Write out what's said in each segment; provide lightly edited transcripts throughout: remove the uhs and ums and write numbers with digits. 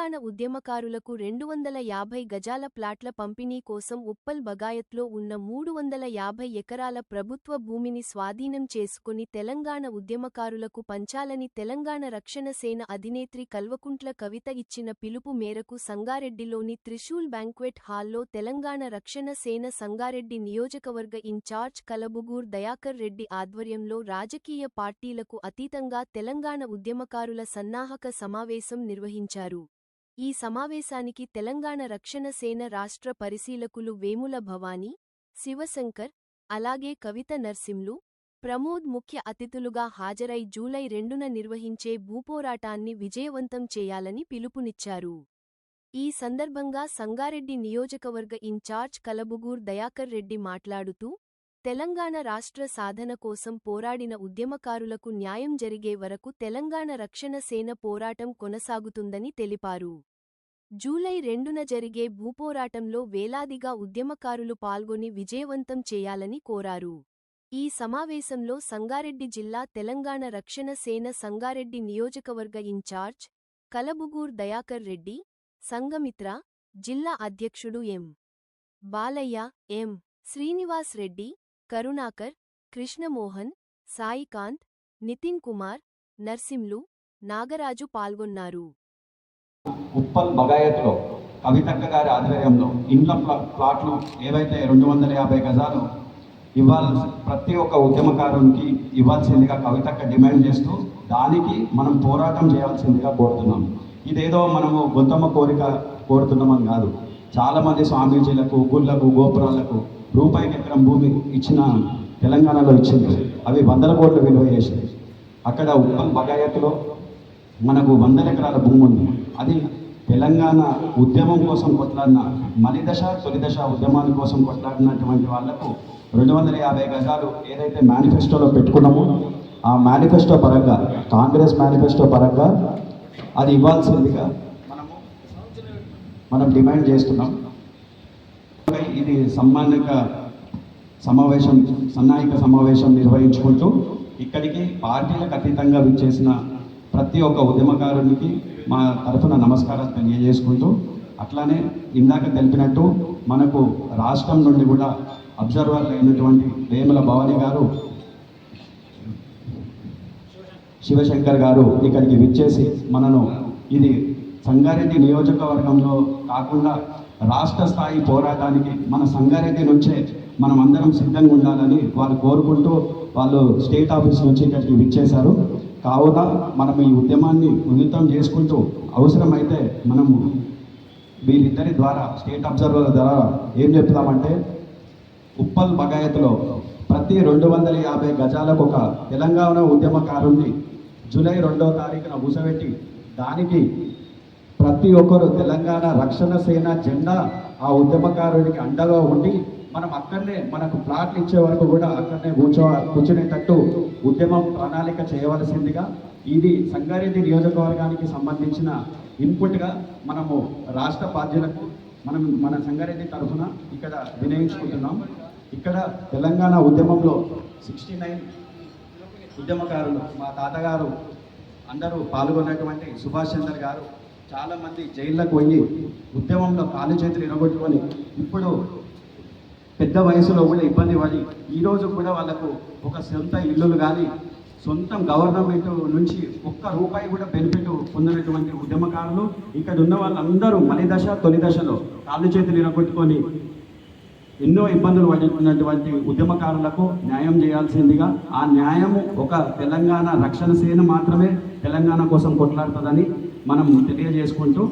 తెలంగాణ ఉద్యమకారులకు 250 గజాల ప్లాట్ల పంపిణీ కోసం ఉప్పల్ బగాయత్లో ఉన్న 350 ఎకరాల ప్రభుత్వ భూమిని స్వాధీనం చేసుకుని తెలంగాణ ఉద్యమకారులకు పంచాలని తెలంగాణ రక్షణ సేన అధినేత్రి కల్వకుంట్ల కవిత ఇచ్చిన పిలుపు మేరకు సంగారెడ్డిలోని త్రిశూల్ బ్యాంక్వెట్ హాల్లో తెలంగాణ రక్షణ సేన సంగారెడ్డి నియోజకవర్గ ఇన్ఛార్జ్ కలబుగూర్ దయాకర్ రెడ్డి ఆధ్వర్యంలో రాజకీయ పార్టీలకు అతీతంగా తెలంగాణ ఉద్యమకారుల సన్నాహక సమావేశం నిర్వహించారు. ఈ సమావేశానికి తెలంగాణ రక్షణ సేన రాష్ట్ర పరిశీలకులు వేముల భవానీ, శివశంకర్, అలాగే కవిత నర్సింలు, ప్రమోద్ ముఖ్య అతిథులుగా హాజరై జూలై 2న నిర్వహించే భూపోరాటాన్ని విజయవంతం చేయాలని పిలుపునిచ్చారు. ఈ సందర్భంగా సంగారెడ్డి నియోజకవర్గ ఇన్ఛార్జ్ కలబుగూర్ దయాకర్ రెడ్డి మాట్లాడుతూ, తెలంగాణ రాష్ట్ర సాధన కోసం పోరాడిన ఉద్యమకారులకు న్యాయం జరిగే వరకు తెలంగాణ రక్షణ సేన పోరాటం కొనసాగుతుందని తెలిపారు. జూలై 2న జరిగే భూపోరాటంలో వేలాదిగా ఉద్యమకారులు పాల్గొని విజయవంతం చేయాలని కోరారు. ఈ సమావేశంలో సంగారెడ్డి జిల్లా తెలంగాణ రక్షణ సేన సంగారెడ్డి నియోజకవర్గ ఇన్ఛార్జ్ కలబుగూర్ దయాకర్ రెడ్డి, సంఘమిత్ర జిల్లా అధ్యక్షుడు ఎం. బాలయ్య, ఎం. శ్రీనివాస్ రెడ్డి, కరుణాకర్, కృష్ణమోహన్, సాయికాంత్, నితిన్ కుమార్, నర్సింలు, నాగరాజు పాల్గొన్నారు. ఉప్పల్ బగాయత్లో కవితక్క గారి ఆధ్వర్యంలో ఇండ్ల ప్లాట్లు ఏవైతే 250 గజాలు ఇవ్వాల్సి ప్రతి ఒక్క ఉద్యమకారునికి ఇవ్వాల్సిందిగా కవితక్క డిమాండ్ చేస్తూ దానికి మనం పోరాటం చేయాల్సిందిగా కోరుతున్నాం. ఇదేదో మనము గొంతమ్మ కోరిక కోరుతున్నామని కాదు. చాలామంది స్వామీజీలకు, గుళ్ళకు, గోపురాలకు రూపాయికి ఎకరం భూమి ఇచ్చిన తెలంగాణలో ఇచ్చింది. అవి 100 కోట్ల విలువ చేసింది. అక్కడ ఉప్పల్ బగాయత్లో మనకు 100 ఎకరాల భూమి ఉంది. అది తెలంగాణ ఉద్యమం కోసం కొట్లాడిన మలిదశ తొలిదశ ఉద్యమాల కోసం కొట్లాడినటువంటి వాళ్లకు 250 గజాలు ఏదైతే మేనిఫెస్టోలో పెట్టుకున్నామో ఆ మేనిఫెస్టో పరంగా, కాంగ్రెస్ మేనిఫెస్టో పరంగా అది ఇవ్వాల్సిందిగా మనం డిమాండ్ చేస్తున్నాం. ఇది సన్నాహిక సమావేశం నిర్వహించుకుంటూ ఇక్కడికి పార్టీలకు అతీతంగా విచ్చేసిన ప్రతి ఒక్క ఉద్యమకారునికి మా తరఫున నమస్కారాలు తెలియజేసుకుంటూ, అట్లానే ఇందాక తెలిపినట్టు మనకు రాష్ట్రం నుండి కూడా అబ్జర్వర్లు అయినటువంటి వేముల భవానీ గారు, శివశంకర్ గారు ఇక్కడికి విచ్చేసి మనను ఇది సంగారెడ్డి నియోజకవర్గంలో కాకుండా రాష్ట్ర స్థాయి పోరాటానికి మన సంగారెడ్డి నుంచే మనం అందరం సిద్ధంగా ఉండాలని వాళ్ళు కోరుకుంటూ వాళ్ళు స్టేట్ ఆఫీస్ నుంచి ఇక్కడికి విచ్చేశారు. కావున మనం ఈ ఉద్యమాన్ని ఉధృతం చేసుకుంటూ అవసరమైతే మనము వీళ్ళిద్దరి ద్వారా స్టేట్ అబ్జర్వర్ ద్వారా ఏం చెప్తామంటే, ఉప్పల్ బగాయత్లో ప్రతి 250 గజాలకు ఒక తెలంగాణ ఉద్యమకారుణ్ణి జూలై 2వ తారీఖున కూసబెట్టి దానికి ప్రతి ఒక్కరు తెలంగాణ రక్షణ సేన జెండా ఆ ఉద్యమకారుడికి అండగా ఉండి మనం అక్కడనే మనకు ప్లాట్లు ఇచ్చే వరకు కూడా అక్కడనే కూర్చునేటట్టు ఉద్యమం ప్రణాళిక చేయవలసిందిగా ఇది సంగారెడ్డి నియోజకవర్గానికి సంబంధించిన ఇన్పుట్గా మనము రాష్ట్ర బాధ్యులకు మన సంగారెడ్డి తరఫున ఇక్కడ వినియోగించుకుంటున్నాం. ఇక్కడ తెలంగాణ ఉద్యమంలో 69 ఉద్యమకారులు, మా తాతగారు అందరూ పాల్గొన్నటువంటి సుభాష్ చంద్ర గారు చాలామంది జైళ్ళకు పోయి ఉద్యమంలో కాలు చేతులు ఇరగొట్టుకొని ఇప్పుడు పెద్ద వయసులో కూడా ఇబ్బంది పడి ఈరోజు కూడా వాళ్ళకు ఒక సొంత ఇల్లులు కానీ సొంతం గవర్నమెంట్ నుంచి ఒక్క రూపాయి కూడా బెనిఫిట్ పొందినటువంటి ఉద్యమకారులు ఇక్కడ ఉన్న వాళ్ళందరూ మలిదశ తొలిదశలో కాళ్ళు చేతులు ఇరగొట్టుకొని ఎన్నో ఇబ్బందులు పడుతున్నటువంటి ఉద్యమకారులకు న్యాయం చేయాల్సిందిగా, ఆ న్యాయము ఒక తెలంగాణ రక్షణ సేన మాత్రమే తెలంగాణ కోసం కొట్లాడుతుందని మనం తెలియజేసుకుంటూ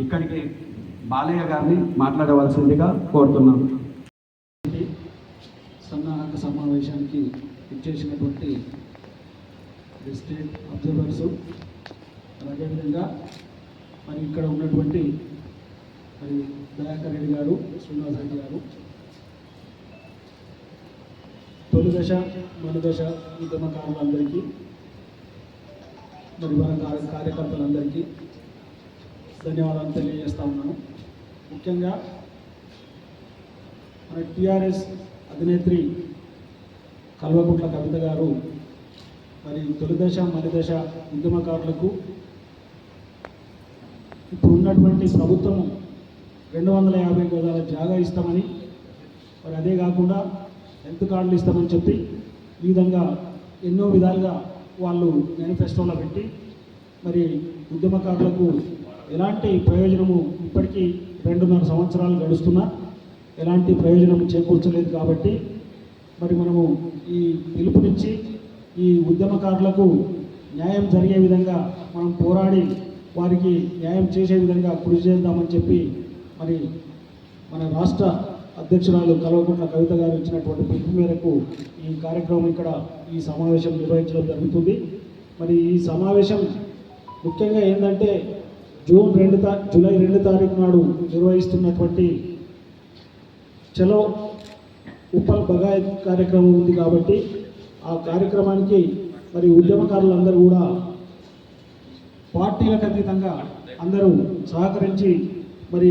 ఇక్కడికి బాలయ్య గారిని మాట్లాడవలసిందిగా కోరుతున్నాం. సన్నాహక సమావేశానికి ఇచ్చేసినటువంటి స్టేట్ అబ్జర్వర్సు, అదేవిధంగా మరి ఇక్కడ ఉన్నటువంటి మరి దయాకర్ రెడ్డి గారు, శ్రీనివాస్ రెడ్డి గారు, తొలిదశ మలిదశ ఉద్యమకారులందరికీ మరి వారి కార్యకర్తలందరికీ ధన్యవాదాలు తెలియజేస్తా ఉన్నాను. ముఖ్యంగా మన టీఆర్ఎస్ అధినేత్రి కల్వకుంట్ల కవిత గారు మరి తొలిదశ మలిదశ ఉద్యమకారులకు ఇప్పుడు ఉన్నటువంటి ప్రభుత్వము 250 గజాల జాగా ఇస్తామని, మరి అదే కాకుండా హెల్త్ కార్డులు ఇస్తామని చెప్పి ఈ విధంగా ఎన్నో విధాలుగా వాళ్ళు మేనిఫెస్టోలో పెట్టి మరి ఉద్యమకారులకు ఎలాంటి ప్రయోజనము ఇప్పటికీ 2.5 సంవత్సరాలు గడుస్తున్నా ఎలాంటి ప్రయోజనం చేకూర్చలేదు. కాబట్టి మరి మనము ఈ పిలుపునిచ్చి ఈ ఉద్యమకారులకు న్యాయం జరిగే విధంగా మనం పోరాడి వారికి న్యాయం చేసే విధంగా కృషి చేద్దామని చెప్పి మరి మన రాష్ట్ర అధ్యక్షురాలు కల్వకుంట్ల కవిత గారు ఇచ్చినటువంటి పిలుపు మేరకు ఈ కార్యక్రమం ఇక్కడ ఈ సమావేశం నిర్వహించడం జరుగుతుంది. మరి ఈ సమావేశం ముఖ్యంగా ఏంటంటే జూలై 2 తారీఖు నాడు నిర్వహిస్తున్నటువంటి చలో ఉప్పల్ బగాయత్ కార్యక్రమం ఉంది. కాబట్టి ఆ కార్యక్రమానికి మరి ఉద్యమకారులందరూ కూడా పార్టీలకు అతీతంగా అందరూ సహకరించి మరి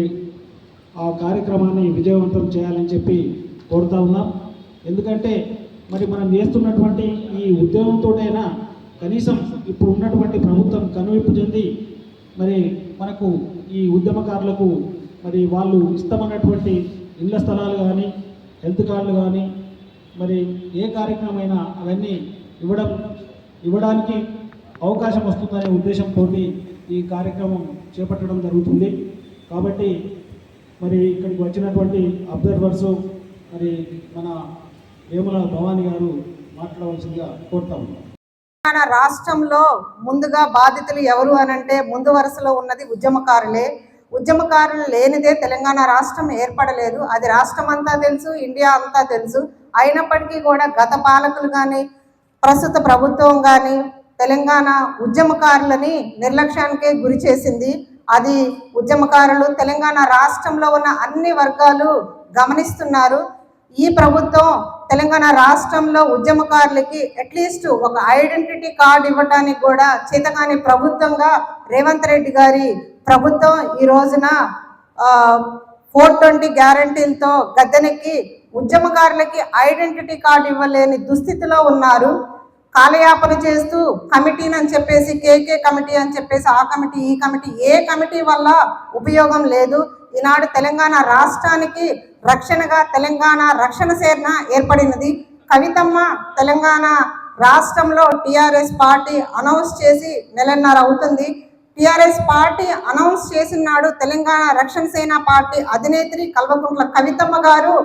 ఆ కార్యక్రమాన్ని విజయవంతం చేయాలని చెప్పి కోరుతా ఉన్నాం. ఎందుకంటే మరి మనం చేస్తున్నటువంటి ఈ ఉద్యమంతోటైనా కనీసం ఇప్పుడు ఉన్నటువంటి ప్రభుత్వం కనువిప్పు చెంది మరి మనకు ఈ ఉద్యమకారులకు మరి వాళ్ళు ఇష్టమన్నటువంటి ఇళ్ల స్థలాలు కానీ హెల్త్ కార్డులు కానీ మరి ఏ కార్యక్రమమైనా అవన్నీ ఇవ్వడానికి అవకాశం వస్తుందనే ఉద్దేశంతో ఈ కార్యక్రమం చేపట్టడం జరుగుతుంది. కాబట్టి మరి ఇక్కడికి వచ్చినటువంటి అబ్జర్వర్సు మరి మన వేముల భవానీ గారు మాట్లాడవలసిందిగా కోరుతాము. తెలంగాణ రాష్ట్రంలో ముందుగా బాధితులు ఎవరు అనంటే ముందు వరుసలో ఉన్నది ఉద్యమకారులే. ఉద్యమకారులు లేనిదే తెలంగాణ రాష్ట్రం ఏర్పడలేదు. అది రాష్ట్రం అంతా తెలుసు, ఇండియా అంతా తెలుసు. అయినప్పటికీ కూడా గత పాలకులు కానీ ప్రస్తుత ప్రభుత్వం కానీ తెలంగాణ ఉద్యమకారులని నిర్లక్ష్యానికే గురి చేసింది. అది ఉద్యమకారులు తెలంగాణ రాష్ట్రంలో ఉన్న అన్ని వర్గాలు గమనిస్తున్నారు. ఈ ప్రభుత్వం తెలంగాణ రాష్ట్రంలో ఉద్యమకారులకి అట్లీస్ట్ ఒక ఐడెంటిటీ కార్డు ఇవ్వడానికి కూడా చేతగాని ప్రభుత్వంగా రేవంత్ రెడ్డి గారి ప్రభుత్వం ఈ రోజున 420 గ్యారంటీలతో గద్దెనెక్కి ఉద్యమకారులకి ఐడెంటిటీ కార్డు ఇవ్వలేని దుస్థితిలో ఉన్నారు. కాలయాపన చేస్తూ కమిటీని అని చెప్పేసి కేకే కమిటీ అని చెప్పేసి ఆ కమిటీ ఈ కమిటీ ఏ కమిటీ వల్ల ఉపయోగం లేదు. ఈనాడు తెలంగాణ రాష్ట్రానికి రక్షణగా తెలంగాణ రక్షణ సేన ఏర్పడినది. కవితమ్మ తెలంగాణ రాష్ట్రంలో టీఆర్ఎస్ పార్టీ అనౌన్స్ చేసి 1.5 నెలలు అవుతుంది. టీఆర్ఎస్ పార్టీ అనౌన్స్ చేసిన నాడు తెలంగాణ రక్షణ సేన పార్టీ అధినేత్రి కల్వకుంట్ల కవితమ్మ గారు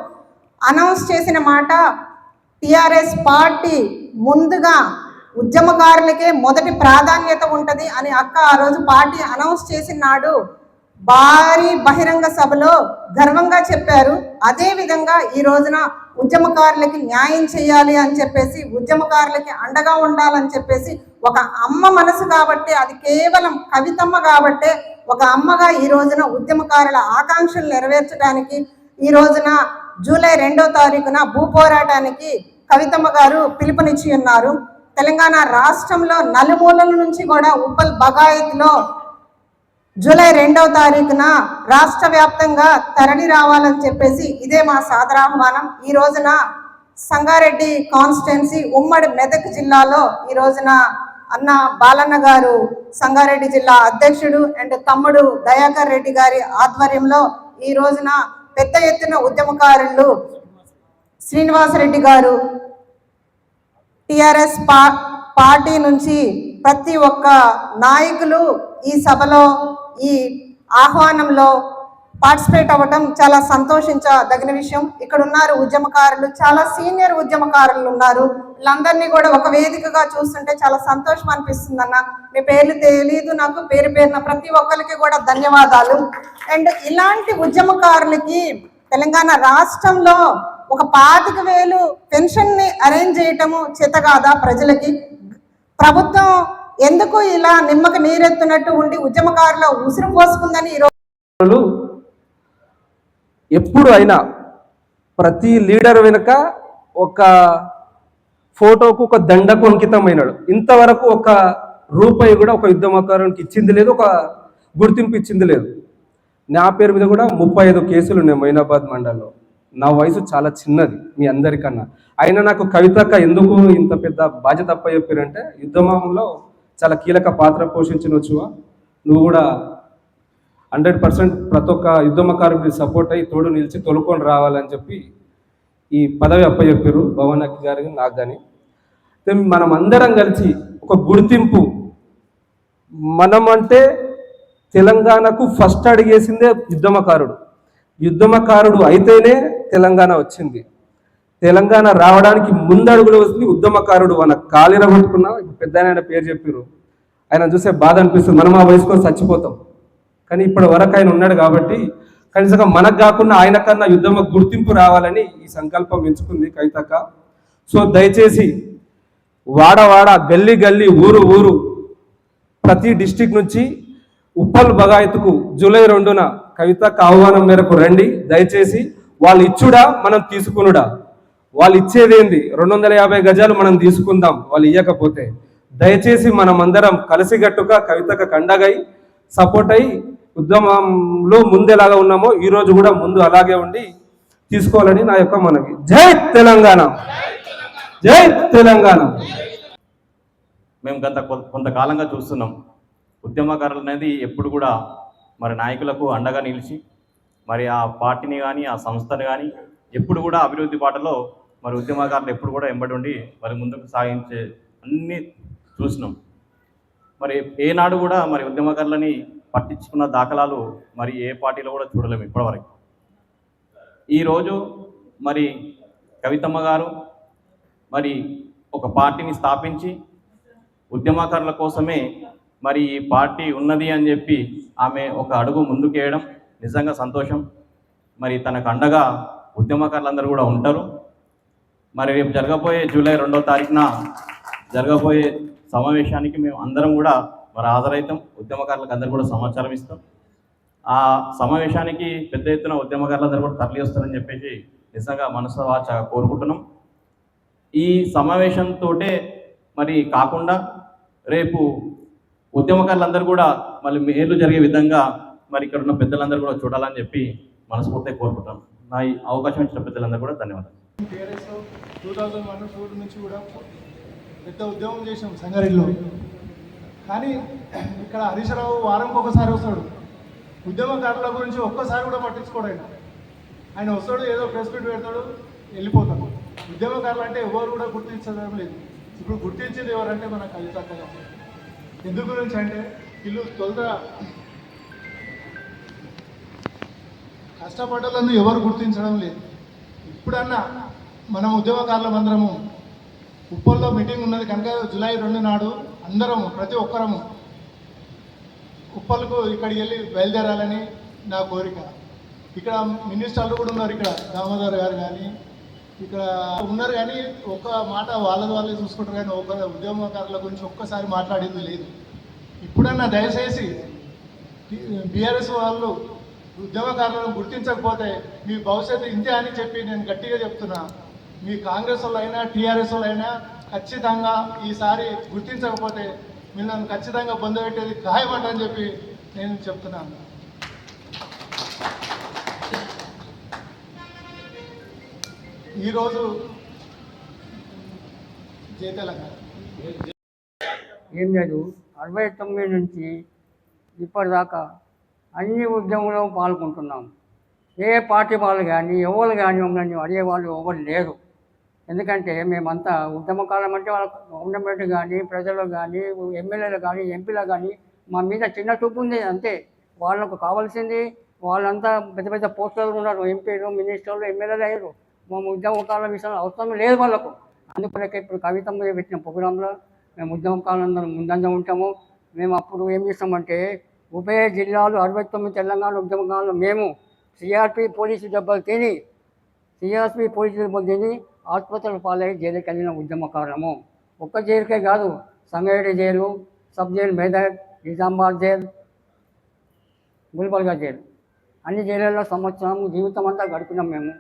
అనౌన్స్ చేసిన మాట, టీఆర్ఎస్ పార్టీ ముందుగా ఉద్యమకారులకే మొదటి ప్రాధాన్యత ఉంటుంది అని అక్క ఆ రోజు పార్టీ అనౌన్స్ చేసిన నాడు భారీ బహిరంగ సభలో గర్వంగా చెప్పారు. అదేవిధంగా ఈ రోజున ఉద్యమకారులకి న్యాయం చేయాలి అని చెప్పేసి ఉద్యమకారులకి అండగా ఉండాలని చెప్పేసి ఒక అమ్మ మనసు కాబట్టి, అది కేవలం కవితమ్మ కాబట్టే ఒక అమ్మగా ఈ రోజున ఉద్యమకారుల ఆకాంక్షలు నెరవేర్చడానికి ఈ రోజున జూలై 2వ తారీఖున భూ పోరాటానికి కవితమ్మ గారు పిలుపునిచ్చి ఉన్నారు. తెలంగాణ రాష్ట్రంలో నలుమూలల నుంచి కూడా ఉప్పల్ బగాయత్లో జూలై 2వ తారీఖున రాష్ట్ర వ్యాప్తంగా తరలి రావాలని చెప్పేసి ఇదే మా సాదరాహ్వానం. ఈ రోజున సంగారెడ్డి కాన్స్టిట్యున్సీ ఉమ్మడి మెదక్ జిల్లాలో ఈ రోజున అన్న బాలన్న గారు సంగారెడ్డి జిల్లా అధ్యక్షుడు అండ్ తమ్ముడు దయాకర్ రెడ్డి గారి ఆధ్వర్యంలో ఈ రోజున పెద్ద ఎత్తున ఉద్యమకారులు శ్రీనివాసరెడ్డి గారు టిఆర్ఎస్ పార్టీ నుంచి ప్రతి ఒక్క నాయకులు ఈ సభలో ఈ ఆహ్వానంలో పార్టిసిపేట్ అవ్వడం చాలా సంతోషించదగిన విషయం. ఇక్కడ ఉన్నారు ఉద్యమకారులు, చాలా సీనియర్ ఉద్యమకారులు ఉన్నారు. వీళ్ళందరినీ కూడా ఒక వేదికగా చూస్తుంటే చాలా సంతోషం అనిపిస్తుంది. అన్న మీ పేర్లు తెలియదు నాకు, పేరు పేరున ప్రతి ఒక్కరికి కూడా ధన్యవాదాలు. అండ్ ఇలాంటి ఉద్యమకారులకి తెలంగాణ రాష్ట్రంలో ఒక 25,000 పెన్షన్ని అరేంజ్ చేయటము చేత కాదా ప్రజలకి? ప్రభుత్వం ఎందుకు ఇలా నిమ్మక నీరెత్తున్నట్టు ఉండి ఉద్యమకారుల ఉసురు పోసుకుందని ఈరోజు ఎప్పుడు అయినా ప్రతి లీడర్ వెనుక ఒక ఫోటోకు ఒక దండకు అంకితమైనాడు. ఇంతవరకు ఒక రూపాయి కూడా ఒక ఉద్యమకారునికి ఇచ్చింది లేదు, ఒక గుర్తింపు ఇచ్చింది లేదు. నా పేరు మీద కూడా 35 కేసులు ఉన్నాయి మొయినాబాద్ మండలంలో. నా వయసు చాలా చిన్నది మీ అందరికన్నా. అయినా నాకు కవితక్క ఎందుకు ఇంత పెద్ద బాధ్యత అప్ప చెప్పారంటే, ఉద్యమంలో చాలా కీలక పాత్ర పోషించవచ్చువా, నువ్వు కూడా 100% ప్రతి ఒక్క ఉద్యమకారుడికి సపోర్ట్ అయ్యి తోడు నిలిచి తొలుకొని రావాలని చెప్పి ఈ పదవి అప్పచెప్పారు భవన్ అఖి గారికి, నాకు కానీ. మనం అందరం కలిసి ఒక గుర్తింపు, మనం అంటే తెలంగాణకు ఫస్ట్ అడిగేసిందే యుద్ధమకారుడు అయితేనే తెలంగాణ వచ్చింది. తెలంగాణ రావడానికి ముందడుగులు వస్తుంది ఉద్యమకారుడు. మన కాలిన పట్టుకున్నా, పెద్ద ఆయన పేరు చెప్పారు, ఆయన చూసే బాధ అనిపిస్తుంది. మనం ఆ వయసుకొని చచ్చిపోతాం, కానీ ఇప్పటి వరకు ఆయన ఉన్నాడు కాబట్టి కనీసం మనకు కాకుండా ఆయన కన్నా యుద్ధం గుర్తింపు రావాలని ఈ సంకల్పం ఎంచుకుంది కవితక్క. సో దయచేసి వాడ గల్లీ గల్లీ ఊరు ప్రతి డిస్టిక్ నుంచి ఉప్పల్ బగాయత్కు జూలై 2న కవితక్క ఆహ్వానం మేరకు రండి. దయచేసి వాళ్ళు ఇచ్చుడా మనం తీసుకునుడా, వాళ్ళు ఇచ్చేదేంది 250 గజాలు మనం తీసుకుందాం, వాళ్ళు ఇవ్వకపోతే దయచేసి మనం అందరం కలిసిగట్టుగా కవితక్క కండగై సపోర్ట్ అయ్యి ఉద్యమంలో ముందెలాగా ఉన్నామో ఈరోజు కూడా ముందు అలాగే ఉండి తీసుకోవాలని నా యొక్క మనవి. జై తెలంగాణ, జై తెలంగాణ. మేము కొంతకాలంగా చూస్తున్నాం, ఉద్యమకారులు అనేది ఎప్పుడు కూడా మరి నాయకులకు అండగా నిలిచి మరి ఆ పార్టీని కానీ ఆ సంస్థను కానీ ఎప్పుడు కూడా అభివృద్ధి బాటలో మరి ఉద్యమకారులు ఎప్పుడు కూడా ఎంబడి ఉండి మరి ముందుకు సాగించే అన్నీ చూసినాం. మరి ఏనాడు కూడా మరి ఉద్యమకారులని పట్టించుకున్న దాఖలాలు మరి ఏ పార్టీలో కూడా చూడలేము ఇప్పటివరకు. ఈరోజు మరి కవితమ్మ గారు మరి ఒక పార్టీని స్థాపించి ఉద్యమకారుల కోసమే మరి ఈ పార్టీ ఉన్నది అని చెప్పి ఆమె ఒక అడుగు ముందుకేయడం నిజంగా సంతోషం. మరి తనకు అండగా ఉద్యమకారులందరూ కూడా ఉంటారు. మరి రేపు జరగబోయే జూలై 2వ తారీఖున జరగబోయే సమావేశానికి మేము అందరం కూడా మరి హాజరవుతాం. ఉద్యమకారులకు అందరూ కూడా సమాచారం ఇస్తాం. ఆ సమావేశానికి పెద్ద ఎత్తున ఉద్యమకారులందరూ కూడా తరలి వస్తారని చెప్పేసి నిజంగా మనసు వాచ కోరుకుంటున్నాం. ఈ సమావేశంతో మరి కాకుండా రేపు ఉద్యమకారులందరూ కూడా మళ్ళీ మేలు జరిగే విధంగా మరి ఇక్కడ ఉన్న పెద్దలందరూ కూడా చూడాలని చెప్పి మనస్ఫూర్తిగా కోరుకుంటాం. నా ఈ అవకాశం ఇచ్చిన పెద్దలందరూ కూడా ధన్యవాదాలు. టీఆర్ఎస్ 2001-2 నుంచి కూడా పెద్ద ఉద్యమం చేసాం సంగారెడ్డిలో. కానీ ఇక్కడ హరీష్ రావు వారంకి ఒకసారి వస్తాడు, ఉద్యమకారుల గురించి ఒక్కసారి కూడా పట్టించుకోడు. ఆయన వస్తాడు, ఏదో ప్రెస్ మీట్ పెడతాడు, వెళ్ళిపోతాడు. ఉద్యమకారులు అంటే ఎవరు కూడా గుర్తించడం లేదు. ఇప్పుడు గుర్తించేది ఎవరంటే మన కవితక్క. ఎందుకు గురించి అంటే వీళ్ళు తొలుత కష్టపడ్డలను ఎవరు గుర్తించడం లేదు. ఇప్పుడన్నా మనం ఉద్యమకారులం అందరము ఉప్పల్లో మీటింగ్ ఉన్నది కనుక జూలై 2 నాడు అందరము ప్రతి ఒక్కరము ఉప్పల్కు ఇక్కడికి వెళ్ళి బయలుదేరాలని నా కోరిక. ఇక్కడ మినిస్టర్లు కూడా ఉన్నారు, ఇక్కడ దామోదర్ గారు కానీ ఇక్కడ ఉన్నారు, కానీ ఒక్క మాట వాళ్ళే చూసుకుంటారు, కానీ ఒక ఉద్యమకారుల గురించి ఒక్కసారి మాట్లాడింది లేదు. ఇప్పుడన్నా దయచేసి బీఆర్ఎస్ వాళ్ళు ఉద్యమకారులను గుర్తించకపోతే మీ భవిష్యత్తు ఇంతే అని చెప్పి నేను గట్టిగా చెప్తున్నా. మీ కాంగ్రెస్ వాళ్ళు అయినా టీఆర్ఎస్ వాళ్ళు అయినా ఖచ్చితంగా ఈసారి గుర్తించకపోతే మిమ్మల్ని ఖచ్చితంగా పొందబెట్టేది ఖాయమంటని చెప్పి నేను చెప్తున్నాను. ఈరోజు జై తెలంగాణ. ఏం లేదు, 69 నుంచి ఇప్పటిదాకా అన్ని ఉద్యమంలో పాల్గొంటున్నాం. ఏ పార్టీ వాళ్ళు కానీ ఎవరు కానీ మమ్మల్ని అడిగేవాళ్ళు ఎవరు లేరు. ఎందుకంటే మేమంతా ఉద్యమకాలం అంటే వాళ్ళ గవర్నమెంట్ కానీ ప్రజలు కానీ ఎమ్మెల్యేలు కానీ ఎంపీలు కానీ మా మీద చిన్న చూపు ఉంది అంతే. వాళ్ళకు కావాల్సింది వాళ్ళంతా పెద్ద పెద్ద పోస్టులు ఉన్నారు, ఎంపీలు మినిస్టర్లు ఎమ్మెల్యేలు అయ్యారు. మా ఉద్యమకాల విషయంలో అవసరం లేదు వాళ్ళకు. అందుకొరకే ఇప్పుడు కవితమ్మ పెట్టిన ప్రోగ్రాంలో మేము ఉద్యమకాలంలో ముందంజ ఉంటాము. మేము అప్పుడు ఏం చేస్తామంటే ఉభయ జిల్లాలు 69 తెలంగాణ ఉద్యమకాలంలో మేము సిఆర్పి పోలీసు దెబ్బలు తిని ఆసుపత్రులు పాలై జైలుకి వెళ్ళిన ఉద్యమకారము. ఒక్క జైలుకే కాదు, Sangareddy jail, sub jail Medak, Nizamabad jail, Gulbarga jail, అన్ని జైళ్ళల్లో సంవత్సరం జీవితం అంతా గడిపినాం మేము.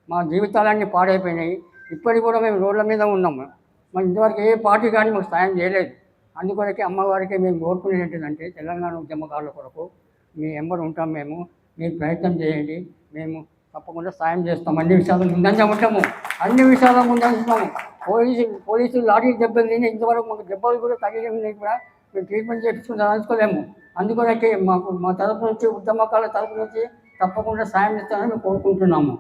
మా జీవితాలన్నీ పాడైపోయినాయి. ఇప్పటికి కూడా మేము రోడ్ల మీద ఉన్నాము. మరి ఇంతవరకు ఏ పార్టీ కానీ మాకు సాయం చేయలేదు. అందుకొరకే అమ్మవారికి మేము కోరుకునేది ఏంటంటే తెలంగాణ ఉద్యమకారుల కొరకు మీ ఎంబడి ఉంటాం మేము. మీరు ప్రయత్నం చేయండి, మేము తప్పకుండా సాయం చేస్తాం. అన్ని విషయాలు ముందంజ ఉంటాము, అన్ని విషయాలు ముందంజుతాము. పోలీసులు లాఠీ దెబ్బలు తిని ఇంతవరకు మాకు దెబ్బలు కూడా తగిలి కూడా మేము ట్రీట్మెంట్ చేయించుకుని రాసుకోలేము. అందుకనే మాకు మా తరపు నుంచి ఉద్యమకాల తరపు నుంచి తప్పకుండా సాయం ఇస్తారని మేము కోరుకుంటున్నాము.